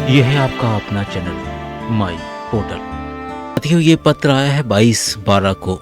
ये है आपका अपना चैनल माई पोर्टल। साथियों, ये पत्र आया है 22/12 को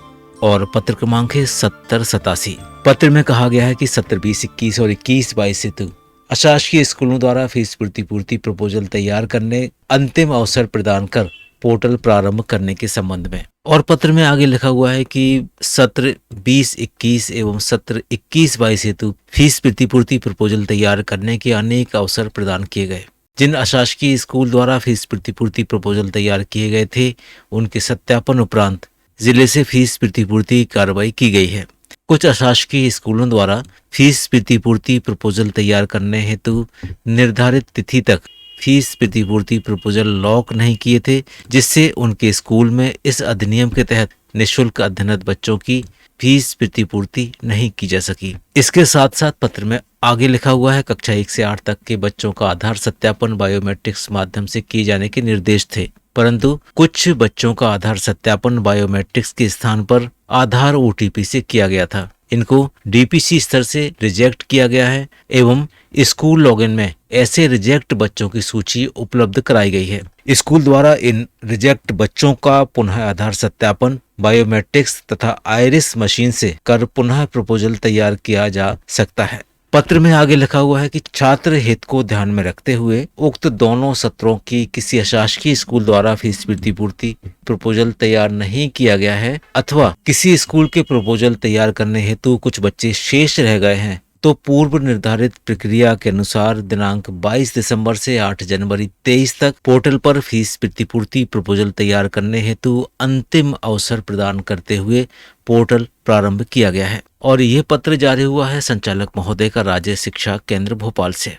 और पत्र क्रमांक है 7087। पत्र में कहा गया है कि 17-20-21 और 21-22 हेतु अशासकीय स्कूलों द्वारा फीस प्रतिपूर्ति प्रपोजल तैयार करने अंतिम अवसर प्रदान कर पोर्टल प्रारंभ करने के संबंध में। और पत्र में आगे लिखा हुआ है कि सत्र 20-21 एवं सत्र 21-22 हेतु फीस प्रतिपूर्ति प्रपोजल तैयार करने के अनेक अवसर प्रदान किए गए। जिन अशासकीय स्कूल द्वारा फीस प्रतिपूर्ति प्रपोजल तैयार किए गए थे, उनके सत्यापन उपरांत जिले से फीस प्रतिपूर्ति कार्रवाई की गई है। कुछ अशासकीय स्कूलों द्वारा फीस प्रतिपूर्ति प्रपोजल तैयार करने हेतु निर्धारित तिथि तक फीस प्रतिपूर्ति प्रपोजल लॉक नहीं किए थे, जिससे उनके स्कूल में इस अधिनियम के तहत निःशुल्क अध्ययनरत बच्चों की फीस प्रतिपूर्ति नहीं की जा सकी। इसके साथ साथ पत्र में आगे लिखा हुआ है कक्षा 1 से 8 तक के बच्चों का आधार सत्यापन बायोमेट्रिक्स माध्यम से किए जाने के निर्देश थे, परंतु कुछ बच्चों का आधार सत्यापन बायोमेट्रिक्स के स्थान पर आधार OTP से किया गया था। इनको DPC स्तर से रिजेक्ट किया गया है एवं स्कूल लॉगिन में ऐसे रिजेक्ट बच्चों की सूची उपलब्ध कराई गई है। स्कूल द्वारा इन रिजेक्ट बच्चों का पुनः आधार सत्यापन बायोमेट्रिक्स तथा आइरिस मशीन से कर पुनः प्रपोजल तैयार किया जा सकता है। पत्र में आगे लिखा हुआ है कि छात्र हित को ध्यान में रखते हुए उक्त दोनों सत्रों की किसी अशासकीय स्कूल द्वारा फीस प्रतिपूर्ति प्रपोजल तैयार नहीं किया गया है अथवा किसी स्कूल के प्रपोजल तैयार करने हेतु कुछ बच्चे शेष रह गए हैं, तो पूर्व निर्धारित प्रक्रिया के अनुसार दिनांक 22 दिसंबर से 8 जनवरी 23 तक पोर्टल पर फीस प्रतिपूर्ति प्रपोजल तैयार करने हेतु अंतिम अवसर प्रदान करते हुए पोर्टल प्रारंभ किया गया है। और यह पत्र जारी हुआ है संचालक महोदय का राज्य शिक्षा केंद्र भोपाल से।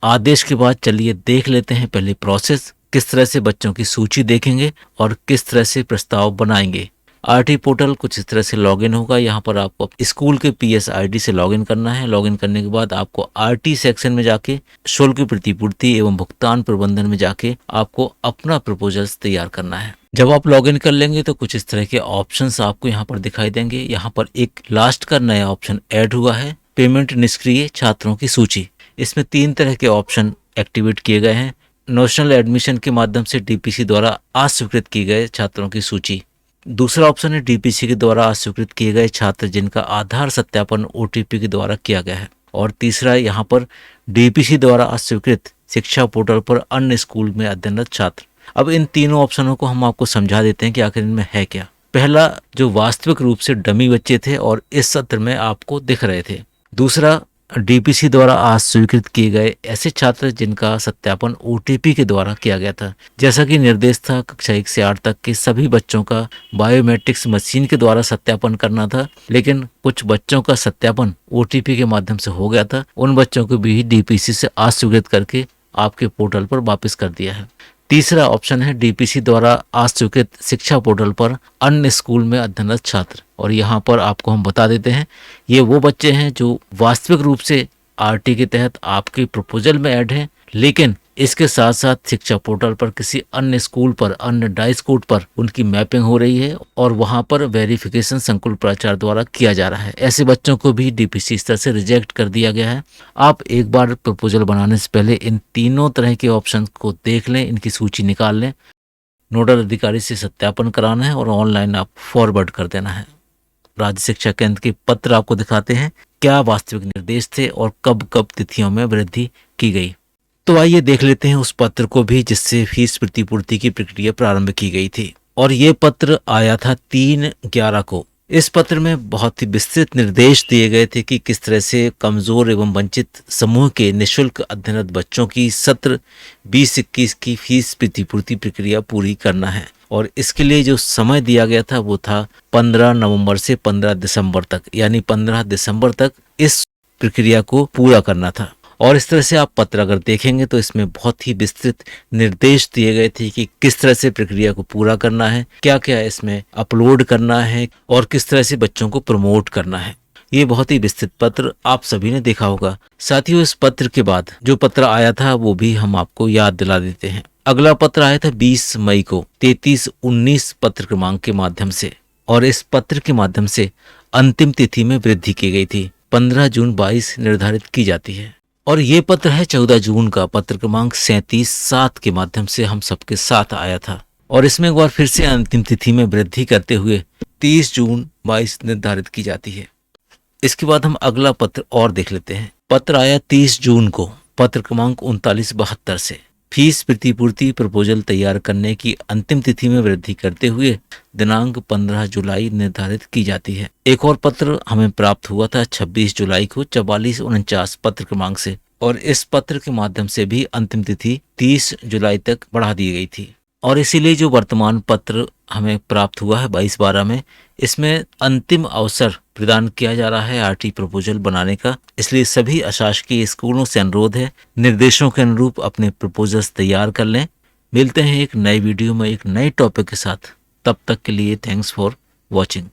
आदेश के बाद चलिए देख लेते हैं पहले प्रोसेस, किस तरह से बच्चों की सूची देखेंगे और किस तरह से प्रस्ताव बनाएंगे। RT पोर्टल कुछ इस तरह से लॉगिन होगा। यहाँ पर आपको स्कूल के PS ID से लॉगिन करना है। लॉगिन करने के बाद आपको RT सेक्शन में जाके शुल्क प्रतिपूर्ति एवं भुगतान प्रबंधन में जाके आपको अपना प्रपोजल्स तैयार करना है। जब आप लॉगिन कर लेंगे तो कुछ इस तरह के ऑप्शंस आपको यहाँ पर दिखाई देंगे। यहाँ पर एक लास्ट का नया ऑप्शन ऐड हुआ है, पेमेंट निष्क्रिय छात्रों की सूची। इसमें 3 तरह के ऑप्शन एक्टिवेट किए गए हैं। नेशनल एडमिशन के माध्यम से DPC द्वारा अस्वीकृत किए गए छात्रों की सूची। दूसरा ऑप्शन है DPC के द्वारा अस्वीकृत किए गए छात्र जिनका आधार सत्यापन OTP के द्वारा किया गया है। और तीसरा यहाँ पर DPC द्वारा अस्वीकृत शिक्षा पोर्टल पर अन्य स्कूल में अध्ययनरत छात्र। अब इन तीनों ऑप्शनों को हम आपको समझा देते हैं कि आखिर इनमें है क्या। पहला जो वास्तविक रूप से डमी बच्चे थे और इस सत्र में आपको दिख रहे थे। दूसरा DPC द्वारा अस्वीकृत किए गए ऐसे छात्र जिनका सत्यापन OTP के द्वारा किया गया था। जैसा कि निर्देश था कक्षा 1 से 8 तक के सभी बच्चों का बायोमेट्रिक्स मशीन के द्वारा सत्यापन करना था, लेकिन कुछ बच्चों का सत्यापन OTP के माध्यम से हो गया था। उन बच्चों को भी DPC से अस्वीकृत करके आपके पोर्टल पर वापस कर दिया है। तीसरा ऑप्शन है DPC द्वारा अस्वीकृत शिक्षा पोर्टल पर अन्य स्कूल में अध्ययनरत छात्र। और यहाँ पर आपको हम बता देते हैं ये वो बच्चे हैं जो वास्तविक रूप से RT के तहत आपके प्रपोजल में ऐड हैं, लेकिन इसके साथ साथ शिक्षा पोर्टल पर किसी अन्य स्कूल पर अन्य डाइस कोड पर उनकी मैपिंग हो रही है और वहां पर वेरिफिकेशन संकुल प्राचार्य द्वारा किया जा रहा है। ऐसे बच्चों को भी DPC स्तर से रिजेक्ट कर दिया गया है। आप एक बार प्रपोजल बनाने से पहले इन तीनों तरह के ऑप्शन को देख लें, इनकी सूची निकाल लें। नोडल अधिकारी से सत्यापन कराना है और ऑनलाइन आप फॉरवर्ड कर देना है। राज्य शिक्षा केंद्र के पत्र आपको दिखाते हैं क्या वास्तविक निर्देश थे और कब कब तिथियों में वृद्धि की गई। तो आइए देख लेते हैं उस पत्र को भी जिससे फीस प्रतिपूर्ति की प्रक्रिया प्रारंभ की गई थी। और ये पत्र आया था 3/11 को। इस पत्र में बहुत ही विस्तृत निर्देश दिए गए थे कि किस तरह से कमजोर एवं वंचित समूह के निःशुल्क अध्ययनरत बच्चों की सत्र 20-21 की फीस प्रतिपूर्ति प्रक्रिया पूरी करना है। और इसके लिए जो समय दिया गया था वो था 15 नवंबर से 15 दिसंबर तक, यानी 15 दिसंबर तक इस प्रक्रिया को पूरा करना था। और इस तरह से आप पत्र अगर देखेंगे तो इसमें बहुत ही विस्तृत निर्देश दिए गए थे कि किस तरह से प्रक्रिया को पूरा करना है, क्या क्या इसमें अपलोड करना है और किस तरह से बच्चों को प्रमोट करना है। ये बहुत ही विस्तृत पत्र आप सभी ने देखा होगा। साथियों, इस पत्र के बाद जो पत्र आया था वो भी हम आपको याद दिला देते हैं। अगला पत्र आया था 20 मई को 3319 पत्र क्रमांक के माध्यम से। और इस पत्र के माध्यम से अंतिम तिथि में वृद्धि की गई थी। 15 जून 22 निर्धारित की जाती है। और ये पत्र है 14 जून का, पत्र क्रमांक 37/7 के माध्यम से हम सबके साथ आया था। और इसमें एक बार फिर से अंतिम तिथि में वृद्धि करते हुए 30 जून 22 निर्धारित की जाती है। इसके बाद हम अगला पत्र और देख लेते हैं। पत्र आया 30 जून को, पत्र क्रमांक 3972 से। फीस प्रतिपूर्ति प्रपोजल तैयार करने की अंतिम तिथि में वृद्धि करते हुए दिनांक 15 जुलाई निर्धारित की जाती है। एक और पत्र हमें प्राप्त हुआ था 26 जुलाई को 4449 पत्र क्रमांक से, और इस पत्र के माध्यम से भी अंतिम तिथि 30 जुलाई तक बढ़ा दी गई थी। और इसीलिए जो वर्तमान पत्र हमें प्राप्त हुआ है 22/12 में, इसमें अंतिम अवसर प्रदान किया जा रहा है आरटी प्रपोजल बनाने का। इसलिए सभी अशासकीय स्कूलों से अनुरोध है, निर्देशों के अनुरूप अपने प्रपोजल्स तैयार कर लें। मिलते हैं एक नई वीडियो में एक नए टॉपिक के साथ। तब तक के लिए थैंक्स फॉर वॉचिंग।